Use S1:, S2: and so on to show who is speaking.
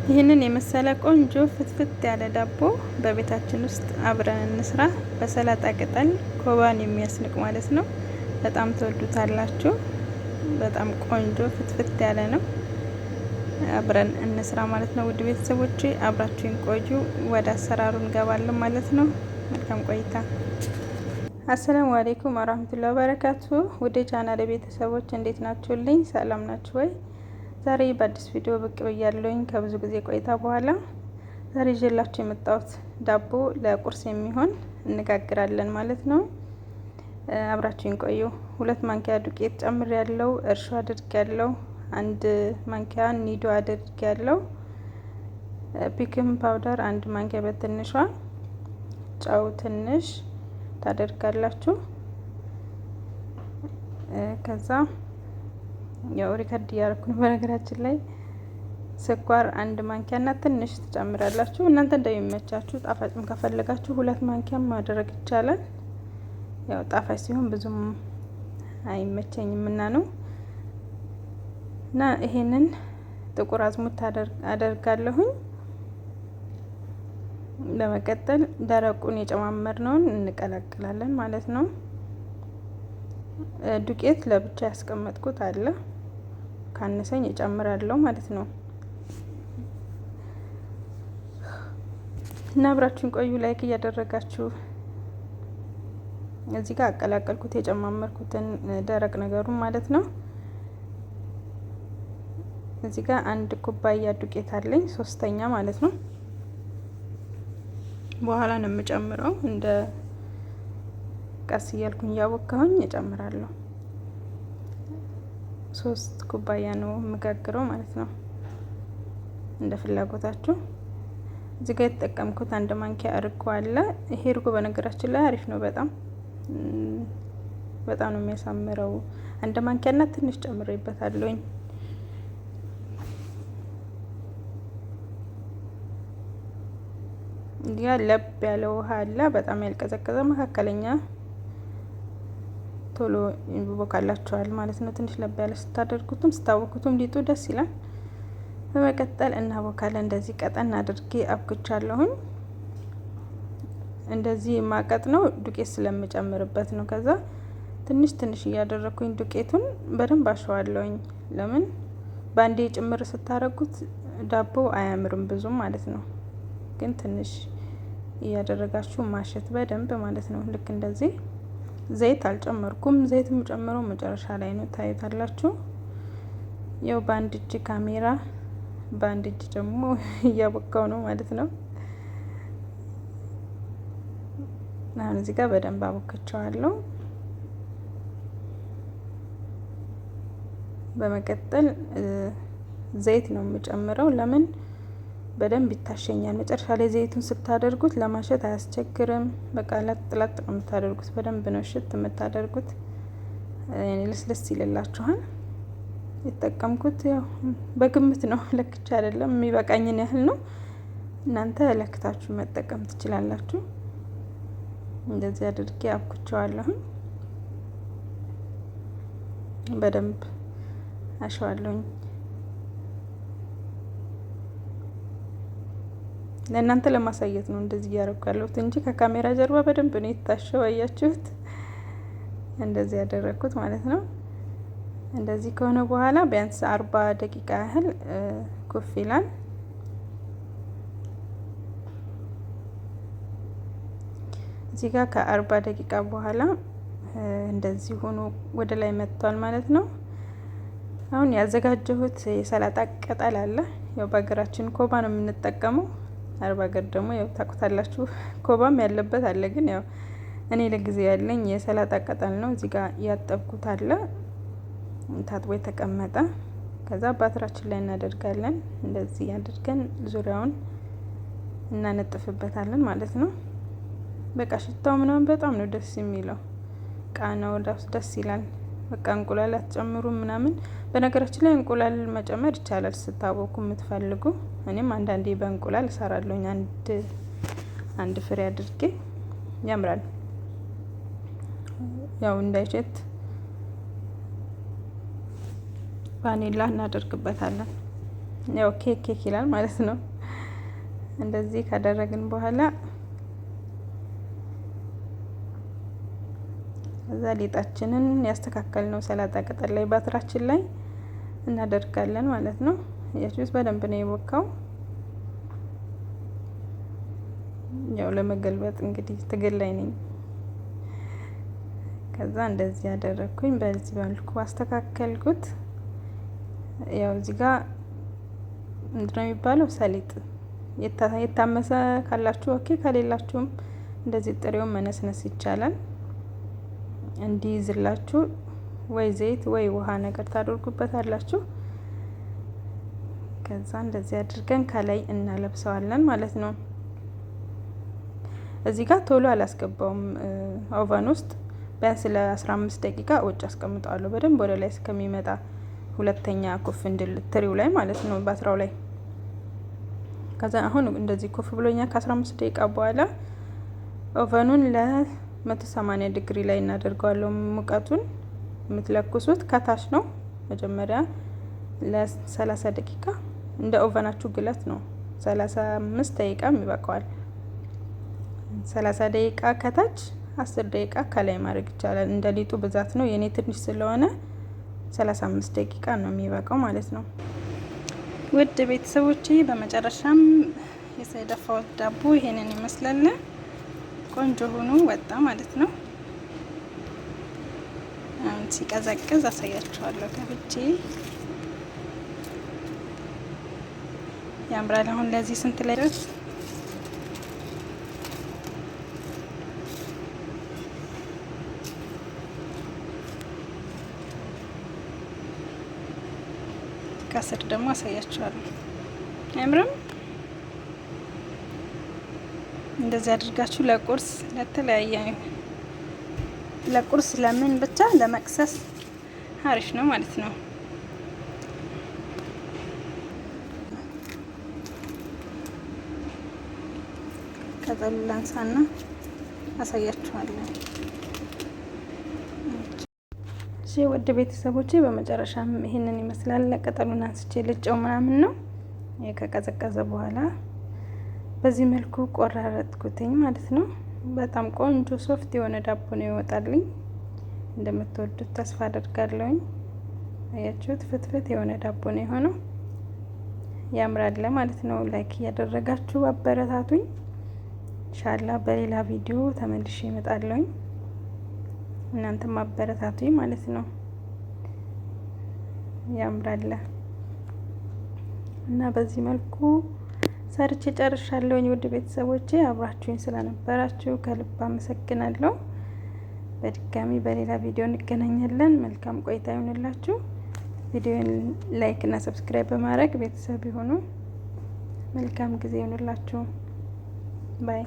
S1: ይህንን የመሰለ ቆንጆ ፍትፍት ያለ ዳቦ በቤታችን ውስጥ አብረን እንስራ። በሰላጣ ቅጠል ኮባን የሚያስንቅ ማለት ነው። በጣም ተወዱታላችሁ። በጣም ቆንጆ ፍትፍት ያለ ነው። አብረን እንስራ ማለት ነው። ውድ ቤተሰቦቼ አብራችሁን ቆዩ። ወደ አሰራሩ እንገባለን ማለት ነው። መልካም ቆይታ። አሰላሙ አለይኩም ወራህመቱላሂ ወበረካቱ። ውድ ቻናል ቤተሰቦች እንዴት ናችሁልኝ? ሰላም ናችሁ ወይ? ዛሬ በአዲስ ቪዲዮ ብቅ ብያለሁኝ ከብዙ ጊዜ ቆይታ በኋላ። ዛሬ ይዤላችሁ የመጣሁት ዳቦ ለቁርስ የሚሆን እንጋግራለን ማለት ነው። አብራችሁን ቆዩ። 2 ማንኪያ ዱቄት ጨምር ያለው እርሾ አድርግ ያለው 1 ማንኪያ ኒዶ አድርግ ያለው ፒክም ፓውደር 1 ማንኪያ በትንሿ ጨው ትንሽ ታደርጋላችሁ። ከዛ ያው ሪከርድ እያደረኩ ነው በነገራችን ላይ። ስኳር 1 ማንኪያ እና ትንሽ ትጨምራላችሁ። እናንተ እንደሚመቻችሁ ጣፋጭም ከፈለጋችሁ 2 ማንኪያም ማድረግ ይቻላል። ያው ጣፋጭ ሲሆን ብዙም አይመቸኝም እና ነው። እና ይሄንን ጥቁር አዝሙድ አደርጋለሁኝ። በመቀጠል ደረቁን የጨማመርነውን እንቀላቅላለን ማለት ነው። ዱቄት ለብቻ ያስቀመጥኩት አለ፣ ካነሰኝ እጨምራለሁ ማለት ነው። እና አብራችሁን ቆዩ፣ ላይክ እያደረጋችሁ። እዚህ ጋር አቀላቀልኩት የጨማመርኩትን ደረቅ ነገሩን ማለት ነው። እዚህ ጋር 1 ኩባያ ዱቄት አለኝ፣ 3ኛ ማለት ነው። በኋላ ነው የምጨምረው። እንደ ቀስ እያልኩኝ እያቦካሁኝ እጨምራለሁ። 3 ኩባያ ነው የምጋግረው ማለት ነው፣ እንደ ፍላጎታችሁ። እዚህ ጋር የተጠቀምኩት 1 ማንኪያ እርጎ አለ። ይሄ እርጎ በነገራችን ላይ አሪፍ ነው፣ በጣም ነው የሚያሳምረው። 1 ማንኪያ እና ትንሽ ጨምሬበታለሁኝ። ያ ለብ ያለ ውሃ አለ፣ በጣም ያልቀዘቀዘ መካከለኛ፣ ቶሎ ይቦካላችኋል ማለት ነው። ትንሽ ለብ ያለ ስታደርጉትም ስታወኩትም ሊጡ ደስ ይላል። በመቀጠል እናቦካለን። እንደዚህ ቀጠን አድርጌ አብኩቻለሁኝ። እንደዚህ ማቀጥ ነው ዱቄት ስለምጨምርበት ነው። ከዛ ትንሽ ትንሽ እያደረኩኝ ዱቄቱን በደንብ አሸዋለሁኝ። ለምን ባንዴ ጭምር ስታረጉት ዳቦ አያምርም ብዙም ማለት ነው። ግን ትንሽ እያደረጋችሁ ማሸት በደንብ ማለት ነው። ልክ እንደዚህ። ዘይት አልጨመርኩም። ዘይት የምጨምረው መጨረሻ ላይ ነው፣ ታዩታላችሁ። ያው በአንድ እጅ ካሜራ በአንድ እጅ ደግሞ እያቦካው ነው ማለት ነው። አሁን እዚህ ጋር በደንብ አቦካቸዋለሁ። በመቀጠል ዘይት ነው የምጨምረው። ለምን በደንብ ይታሸኛል። መጨረሻ ላይ ዘይቱን ስታደርጉት ለማሸት አያስቸግርም። በቃ ለጥላጥ ነው የምታደርጉት። በደንብ ነው ሽት የምታደርጉት። ልስልስ ይልላችኋል። የተጠቀምኩት ያው በግምት ነው፣ ለክቻ አይደለም። የሚበቃኝን ያህል ነው። እናንተ ለክታችሁ መጠቀም ትችላላችሁ። እንደዚህ አድርጌ አብኩቸዋለሁ። በደንብ አሸዋለሁኝ። ለእናንተ ለማሳየት ነው እንደዚህ እያደረኩ ያለሁት እንጂ ከካሜራ ጀርባ በደንብ ነው የታሸው። አያችሁት? እንደዚህ ያደረኩት ማለት ነው። እንደዚህ ከሆነ በኋላ ቢያንስ 40 ደቂቃ ያህል ኩፍ ይላል። እዚህ ጋር ከ40 ደቂቃ በኋላ እንደዚህ ሆኖ ወደ ላይ መጥቷል ማለት ነው። አሁን ያዘጋጀሁት የሰላጣ ቅጠል አለ። ያው በሀገራችን ኮባ ነው የምንጠቀመው። አረብ ሀገር ደግሞ ያው ታቁታላችሁ፣ ኮባም ያለበት አለ። ግን ያው እኔ ለጊዜው ያለኝ የሰላጣ ቅጠል ነው። እዚህ ጋር ያጠብኩት አለ፣ ታጥቦ የተቀመጠ። ከዛ ባትራችን ላይ እናደርጋለን። እንደዚህ አድርገን ዙሪያውን እናነጥፍበታለን ማለት ነው። በቃ ሽታው ምናምን በጣም ነው ደስ የሚለው። ቃናው ደስ ይላል። በቃ እንቁላል አትጨምሩ ምናምን። በነገራችን ላይ እንቁላል መጨመር ይቻላል ስታቦኩ የምትፈልጉ። እኔም አንዳንዴ በእንቁላል እሰራለሁኝ፣ አንድ ፍሬ አድርጌ። ያምራል። ያው እንዳይሸት ቫኒላ እናደርግበታለን። ያው ኬክ ይላል ማለት ነው። እንደዚህ ካደረግን በኋላ እዛ ሊጣችንን ያስተካከልነው ሰላጣ ቅጠል ላይ ባትራችን ላይ እናደርጋለን ማለት ነው። ያቺስ በደንብ ነው የቦካው። ያው ለመገልበጥ እንግዲህ ትግል ላይ ነኝ። ከዛ እንደዚህ ያደረኩኝ በዚህ መልኩ አስተካከልኩት። ያው እዚህ ጋር ምንድነው የሚባለው ሰሊጥ የታመሰ ካላችሁ ኦኬ፣ ከሌላችሁም እንደዚህ ጥሬውን መነስነስ ይቻላል። እንዲይዝላችሁ ወይ ዘይት ወይ ውሃ ነገር ታደርጉበታላችሁ። ከዛ እንደዚህ አድርገን ከላይ እናለብሰዋለን ማለት ነው። እዚህ ጋር ቶሎ አላስገባውም ኦቨን ውስጥ ቢያንስ ለ15 ደቂቃ ውጭ አስቀምጠዋለሁ በደንብ ወደ ላይ እስከሚመጣ ሁለተኛ ኩፍ እንድል ትሪው ላይ ማለት ነው ባትራው ላይ። ከዛ አሁን እንደዚህ ኩፍ ብሎኛ ከ15 ደቂቃ በኋላ ኦቨኑን ለ180 ዲግሪ ላይ እናደርገዋለሁ። ሙቀቱን የምትለኩሱት ከታች ነው። መጀመሪያ ለ30 ደቂቃ እንደ ኦቨናችሁ ግለት ነው። 35 ደቂቃ ይበቃዋል። 30 ደቂቃ ከታች 10 ደቂቃ ከላይ ማድረግ ይቻላል። እንደ ሊጡ ብዛት ነው። የኔ ትንሽ ስለሆነ 35 ደቂቃ ነው የሚበቃው ማለት ነው። ውድ ቤተሰቦቼ በመጨረሻም የሰደፋው ዳቦ ይሄንን ይመስላል። ቆንጆ ሆኖ ወጣ ማለት ነው። አሁን ሲቀዘቅዝ አሳያችኋለሁ ከፍቼ። ያምራል። አሁን ለዚህ ስንት ላይ ድረስ ከስር ደግሞ አሳያችኋለሁ። አያምርም? እንደዚህ አድርጋችሁ ለቁርስ ለተለያየ ለቁርስ ለምን ብቻ ለመቅሰስ አሪፍ ነው ማለት ነው። ከዛ ላንሳና አሳያችኋለሁ። እሺ ውድ ቤተሰቦቼ በመጨረሻም ይሄንን ይመስላል። ቅጠሉን አንስቼ ልጨው ምናምን ነው ከቀዘቀዘ በኋላ በዚህ መልኩ ቆራረጥኩትኝ ማለት ነው። በጣም ቆንጆ ሶፍት የሆነ ዳቦ ነው ይወጣልኝ። እንደምትወዱት ተስፋ አደርጋለሁኝ። አያችሁት? ፍትፍት የሆነ ዳቦ ነው የሆነው። ያምራል ማለት ነው። ላይክ እያደረጋችሁ አበረታቱኝ። ኢንሻአላህ በሌላ ቪዲዮ ተመልሼ እመጣለሁኝ። እናንተም አበረታቱኝ ማለት ነው። ያምራል እና በዚህ መልኩ ሰርቼ ጨርሻለሁኝ። ውድ ቤተሰቦቼ አብራችሁኝ ስለነበራችሁ ከልብ አመሰግናለሁ። በድጋሚ በሌላ ቪዲዮ እንገናኛለን። መልካም ቆይታ ይሁንላችሁ። ቪዲዮን ላይክ እና ሰብስክራይብ በማድረግ ቤተሰብ ይሁኑ። መልካም ጊዜ ይሁንላችሁ። ባይ